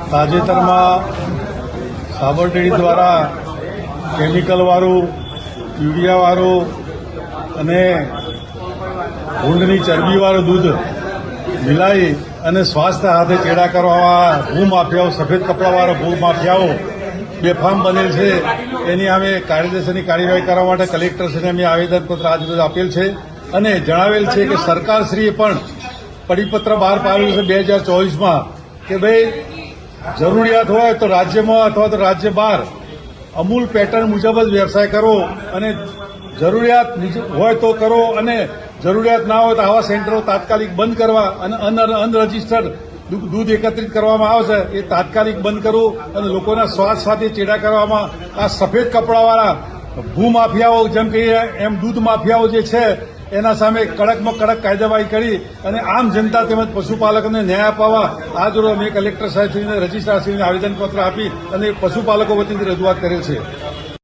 તાજેતરમાં સાબર ડેરી દ્વારા કેમિકલવાળું, યુરિયાવાળું અને ભૂંડની ચરબીવાળું દૂધ મિલાવી અને સ્વાસ્થ્ય હાથે ચેડા કરવામાં ભૂમાફિયાઓ, સફેદ કપડાવાળા ભૂમાફિયાઓ બેફામ બનેલ છે. એની અમે કાયદેસરની કાર્યવાહી કરવા માટે કલેક્ટરશ્રીને અમે આવેદનપત્ર આજરોજ આપેલ છે અને જણાવેલ છે કે સરકારશ્રીએ પણ પરિપત્ર બહાર પાડ્યું છે 2024માં કે ભાઈ જરૂરિયાત હોય તો રાજ્યમાં અથવા તો રાજ્ય બહાર અમૂલ પેટર્ન મુજબ જ વ્યવસાય કરો અને જરૂરિયાત હોય તો કરો અને જરૂરિયાત ના હોય તો આવા સેન્ટરો તાત્કાલિક બંધ કરવા અને અનરજિસ્ટર્ડ દૂધ એકત્રિત કરવામાં આવશે એ તાત્કાલિક બંધ કરવું અને લોકોના સ્વાસ્થ્ય સાથે ચેડા કરવામાં આ સફેદ કપડાવાળા ભૂમાફિયાઓ જેમ કહીએ એમ દૂધ માફિયાઓ જે છે એના સામે કડકમાં કડક કાયદાવાહી કરી અને આમ જનતા તેમજ પશુપાલકોને ન્યાય અપાવવા આજરોજ અમે કલેક્ટર સાહેબશ્રીને રજિસ્ટ્રારશ્રીને આવેદનપત્ર આપી અને પશુપાલકો વતીથી રજૂઆત કરેલ છે.